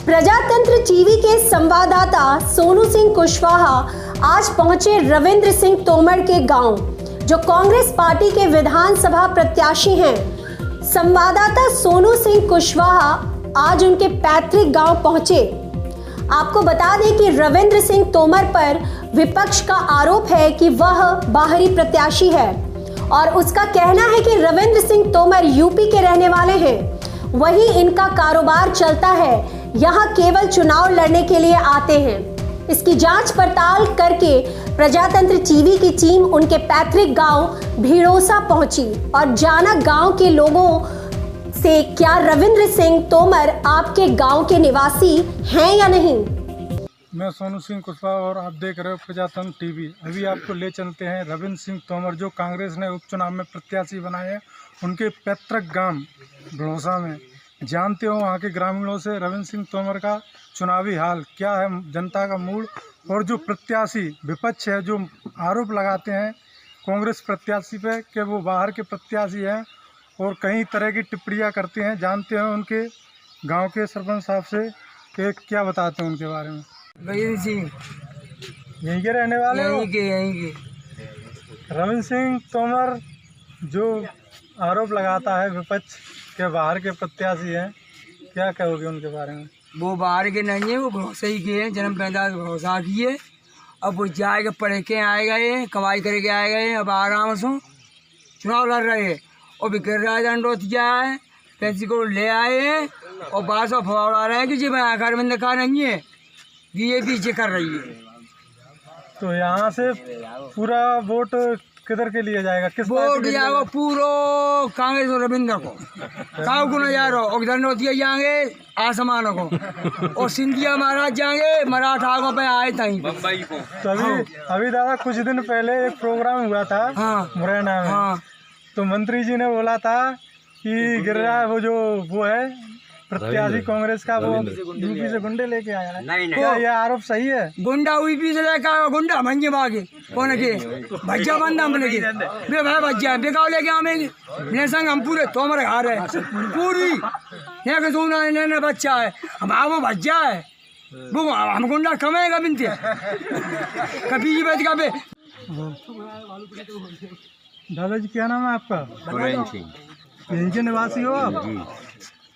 प्रजातंत्र टीवी के संवाददाता सोनू सिंह कुशवाहा आज पहुंचे रविंद्र सिंह तोमर के गांव, जो कांग्रेस पार्टी के विधानसभा प्रत्याशी हैं। संवाददाता सोनू सिंह कुशवाहा आज उनके पैतृक गांव पहुंचे। आपको बता दें कि रविंद्र सिंह तोमर पर विपक्ष का आरोप है कि वह बाहरी प्रत्याशी है और उसका कहना है कि रविंद्र सिंह तोमर यूपी के रहने वाले हैं, वहीं इनका कारोबार चलता है, यहाँ केवल चुनाव लड़ने के लिए आते हैं। इसकी जांच पड़ताल करके प्रजातंत्र टीवी की टीम उनके पैतृक गांव भीड़ोसा पहुंची और जाना गांव के लोगों से क्या रविंद्र सिंह तोमर आपके गांव के निवासी हैं या नहीं। मैं सोनू सिंह कुशवाहा और आप देख रहे हो प्रजातंत्र टीवी। अभी आपको ले चलते हैं रविंद्र सिंह तोमर, जो कांग्रेस ने उपचुनाव में प्रत्याशी बनाए हैं, उनके पैतृक गांव भड़ोसा में। जानते हो वहाँ के ग्रामीणों से रविंद्र सिंह तोमर का चुनावी हाल क्या है, जनता का मूड, और जो प्रत्याशी विपक्ष है जो आरोप लगाते हैं कांग्रेस प्रत्याशी पे कि वो बाहर के प्रत्याशी हैं और कई तरह की टिप्पणियाँ करते हैं। जानते हैं उनके गांव के सरपंच साहब से कि क्या बताते हैं उनके बारे में। रविंद्र सिंह यहीं के रहने वाले हो? यहीं के रविंद्र सिंह तोमर जो आरोप लगाता है विपक्ष के बाहर के प्रत्याशी हैं, क्या कहोगे उनके बारे में? वो बाहर के नहीं है, वो भरोसा ही के हैं, जन्म पैदा भरोसा की है। अब वो जाएगा पढ़ के आए गए हैं, कमाई करके आए गए हैं, अब आराम से चुनाव लड़ रहे हैं। और भी गिरिराज अंडोतिया है, पैंसी को ले आए हैं और बात से फवा उड़ा रहे हैं कि जी मैं आकर मैंने कहा नहीं है, ये पीछे कर रही है। तो यहाँ से पूरा वोट किधर के लिए जाएगा, किस वोट जाएगा पूरा कांग्रेस और रविंद्र को, काऊ को न जा रहा और अंडोतिया जाएंगे आसमानों को और सिंधिया महाराज जाएंगे मराठा पे आए तहीं बम्बई को। तो अभी दादा कुछ दिन पहले एक प्रोग्राम हुआ था मुरैना में। हाँ। तो मंत्री जी ने बोला था कि गिरिराज वो है प्रत्याशी कांग्रेस का, वो यूपी से गुंडे लेके आया है। नहीं क्या ये आरोप सही है? गुंडा यूपी से लेके आया, गुंडा मंगे बागे कौन के भज्जा बंदा हम लेके बे भाई भज्जा बेगाव लेके आवेंगे ने संग हम पूरे तोमर आ रहे पूरी यहाँ के सोना ने बच्चा है, हम वो भज्जा है, वो हम गुंडा कमेगा बिनते कभी जी बैठ का बे। दादाजी क्या नाम है आपका? सुरेंद्र सिंह। यहीं के निवासी हो आप?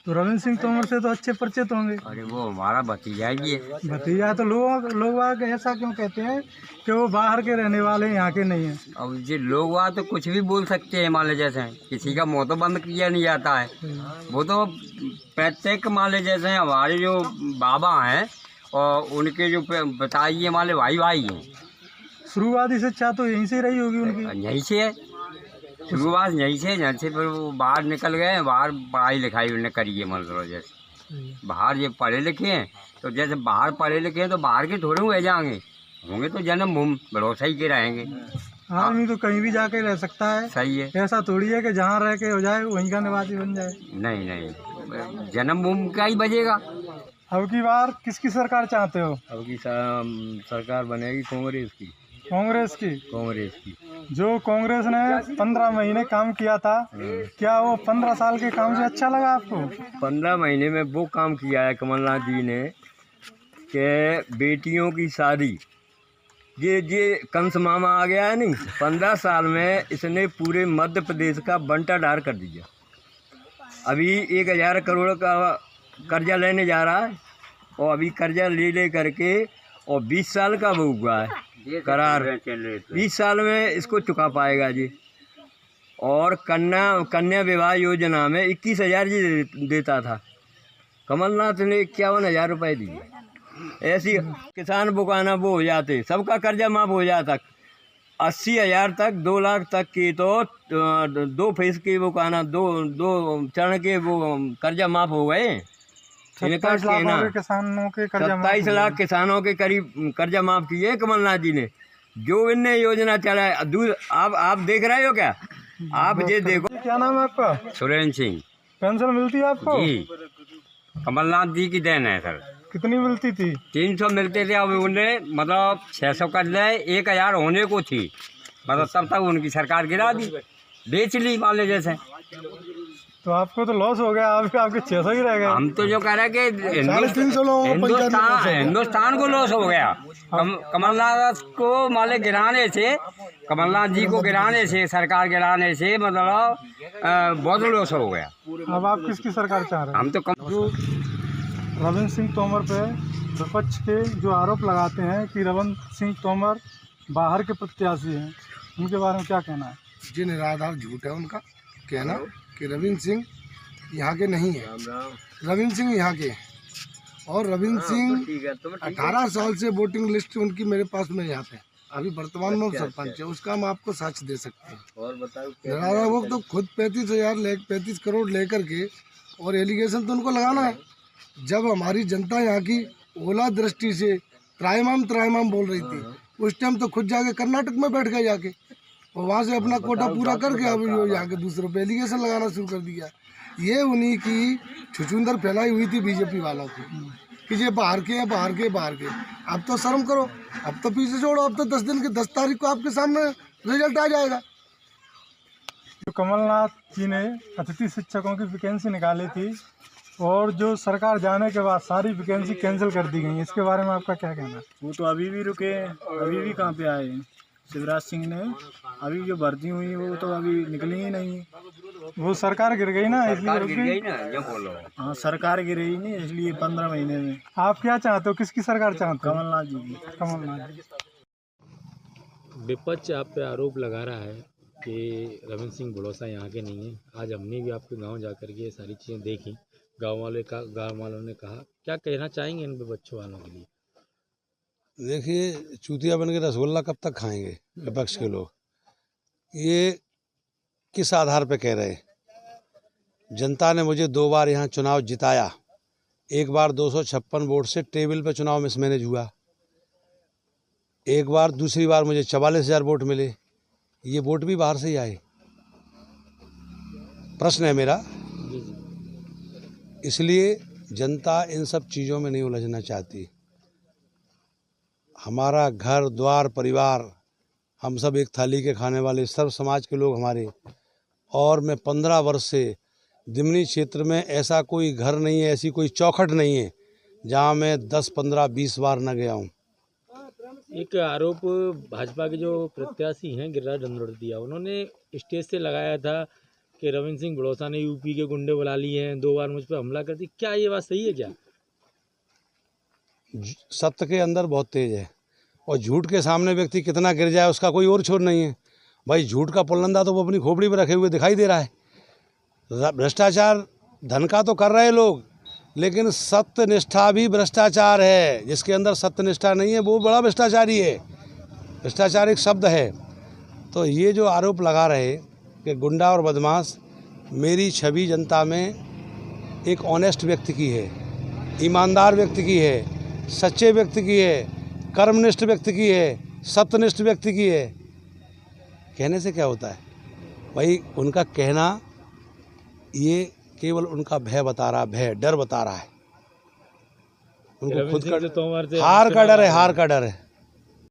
तो रविंद्र सिंह तोमर से तो अच्छे परिचित होंगे। अरे वो हमारा भतीजा ही है। भतीजा? तो लोग ऐसा क्यों कहते हैं कि वो बाहर के रहने वाले यहाँ के नहीं हैं? अब ये लोग वहाँ तो कुछ भी बोल सकते हैं, मान लो जैसे किसी का मुँह तो बंद किया नहीं जाता है। वो तो प्रत्येक मान लो जैसे हमारे जो बाबा हैं और उनके जो बताइए मान लो भाई हैं। शुरुआती शिक्षा तो यहीं से रही होगी उनकी? यहीं से है शुरुआत, यहीं से फिर वो बाहर निकल गए, बाहर पढ़ाई लिखाई उन्होंने करी है। मान लो जैसे बाहर ये पढ़े लिखे हैं, तो जैसे बाहर पढ़े लिखे हैं तो बाहर के थोड़े हुए जाएंगे, होंगे तो जन्म भूमि भरोसा ही के रहेंगे। आदमी तो कहीं भी जाके रह सकता है। सही है, ऐसा थोड़ी है कि जहाँ रह के हो जाए वहीं का निवासी बन जाए। नहीं, जन्म भूमि का ही बजेगा। अब की बार किसकी सरकार चाहते हो? अब की सरकार बनेगी कांग्रेस की। कांग्रेस की? जो कांग्रेस ने 15 महीने काम किया था, क्या वो 15 साल के काम से अच्छा लगा आपको? 15 महीने में वो काम किया है कमलनाथ जी ने कि बेटियों की शादी, ये कंस मामा आ गया है नहीं, 15 साल में इसने पूरे मध्य प्रदेश का बंटाढार कर दिया। अभी 1000 करोड़ का कर्जा लेने जा रहा है और अभी कर्जा ले करके और 20 साल का वो हुआ है करार, 20 साल में इसको चुका पाएगा जी। और कन्या विवाह योजना में 21,000 जी देता था, कमलनाथ ने 51,000 रुपये दिए। ऐसी किसान बुकाना वो हो जाते, सबका कर्जा माफ हो जाता। 80,000 तक 2 लाख तक की तो 2 फेज के बुकाना, दो चरण के वो कर्जा माफ हो गए। 27 लाख किसानों के कर्जा 27 लाख किसानों के करीब कर्जा माफ किए कमलनाथ जी ने। जो इनने योजना चलाए, आप देख रहे हो क्या? आप ये देखो। क्या नाम है आपका? सुरेंद्र सिंह। पेंशन मिलती है आपको? जी, कमलनाथ जी की देन है सर। कितनी मिलती थी? 300 मिलते थे, अब उन्हें मतलब 600 कर ले, 1000 होने को थी, मतलब तब तक उनकी सरकार गिरा दी, बेच ली मान लो जैसे। तो आपको तो लॉस हो गया, आपके 600 ही रह गए। हम तो जो कह रहे हैं कि 350 लोगों को हिंदुस्तान को लॉस हो गया। कमलनाथ को माले गिराने से, कमलनाथ जी को गिराने से, सरकार गिराने से मतलब बहुत लॉस हो गया। अब आप किसकी सरकार चाह रहे हैं? हम तो जो रविंद्र सिंह तोमर पे विपक्ष के जो आरोप लगाते हैं कि रविंद्र सिंह तोमर बाहर के प्रत्याशी हैं, उनके बारे में क्या कहना है? जी निराधार झूठ है उनका कहना कि रविंद्र सिंह यहाँ के नहीं है। रविंद्र सिंह यहाँ के हैं और रविंद्र सिंह 18 साल से वोटिंग लिस्ट उनकी मेरे पास में यहाँ पे अभी वर्तमान में सरपंच है, उसका हम आपको साक्ष्य दे सकते हैं। और निराधार वो तो खुद 35 करोड़ लेकर के, और एलिगेशन तो उनको लगाना है। जब हमारी जनता यहाँ की ओला दृष्टि से त्राइमाम बोल रही थी, उस टाइम तो खुद जाके कर्नाटक में बैठ गए जाके, और वहाँ से अपना कोटा पूरा करके अब यहाँ के दूसरों पे एलिगेशन लगाना शुरू कर दिया। ये उन्हीं की छुछुंदर फैलाई हुई थी बीजेपी वालों की कि ये बाहर के अब तो शर्म करो, अब तो पीछे छोड़ो, अब तो 10 तारीख को आपके सामने रिजल्ट आ जाएगा। जो कमलनाथ जी ने अतिथि शिक्षकों की वैकेंसी निकाली थी और जो सरकार जाने के बाद सारी वैकेंसी कैंसिल कर दी गई, इसके बारे में आपका क्या कहना है? वो तो अभी भी रुके, अभी भी कहाँ पे आए? शिवराज सिंह ने अभी जो भर्ती हुई वो तो अभी निकली ही नहीं। वो सरकार गिर गई ना, इसलिए रुक गई। हाँ, सरकार गिर गई नहीं, इसलिए 15 महीने में। आप क्या चाहते हो, किसकी सरकार चाहते हो? कमलनाथ जी की। कमलनाथ जी। विपक्ष आप पे आरोप लगा रहा है कि रविंद्र सिंह भड़ौसा यहाँ के नहीं है। आज हमने भी आपके गांव जाकर के ये सारी चीज़ें देखी। गांव वालों ने कहा, क्या कहना चाहेंगे इन विपक्ष वालों के लिए? देखिए, चूतिया बन के रसगुल्ला कब तक खाएंगे विपक्ष के लोग? ये किस आधार पे कह रहे? जनता ने मुझे 2 बार यहाँ चुनाव जिताया। एक बार 256 वोट से टेबल पे चुनाव मिसमैनेज हुआ, एक बार, दूसरी बार मुझे 44,000 वोट मिले। ये वोट भी बाहर से ही आए। प्रश्न है मेरा, इसलिए जनता इन सब चीज़ों में नहीं उलझना चाहती। हमारा घर द्वार परिवार, हम सब एक थाली के खाने वाले सर्व समाज के लोग हमारे, और मैं 15 वर्ष से दिमनी क्षेत्र में ऐसा कोई घर नहीं है, ऐसी कोई चौखट नहीं है जहां मैं 10, 15, 20 बार न गया हूं। एक आरोप भाजपा के जो प्रत्याशी हैं गिरिराज दंडोतिया, उन्होंने स्टेज से लगाया था कि रविंद्र सिंह भड़ौसा ने यूपी के गुंडे बुला लिए हैं, 2 बार मुझ पर हमला कर दी। क्या ये बात सही है क्या? सत्य के अंदर बहुत तेज है और झूठ के सामने व्यक्ति कितना गिर जाए उसका कोई और छोर नहीं है। भाई झूठ का पुलंदा तो वो अपनी खोपड़ी में रखे हुए दिखाई दे रहा है। भ्रष्टाचार धन का तो कर रहे लोग, लेकिन सत्य निष्ठा भी भ्रष्टाचार है। जिसके अंदर सत्य निष्ठा नहीं है वो बड़ा भ्रष्टाचारी है। भ्रष्टाचार एक शब्द है। तो ये जो आरोप लगा रहे कि गुंडा और बदमाश, मेरी छवि जनता में एक ऑनेस्ट व्यक्ति की है, ईमानदार व्यक्ति की है, सच्चे व्यक्ति की है, कर्मनिष्ठ व्यक्ति की है, सत्यनिष्ठ व्यक्ति की है। कहने से क्या होता है भाई? उनका कहना ये केवल उनका भय बता रहा, भय, डर बता रहा है। उनको खुद का हार का डर है, हार का डर है।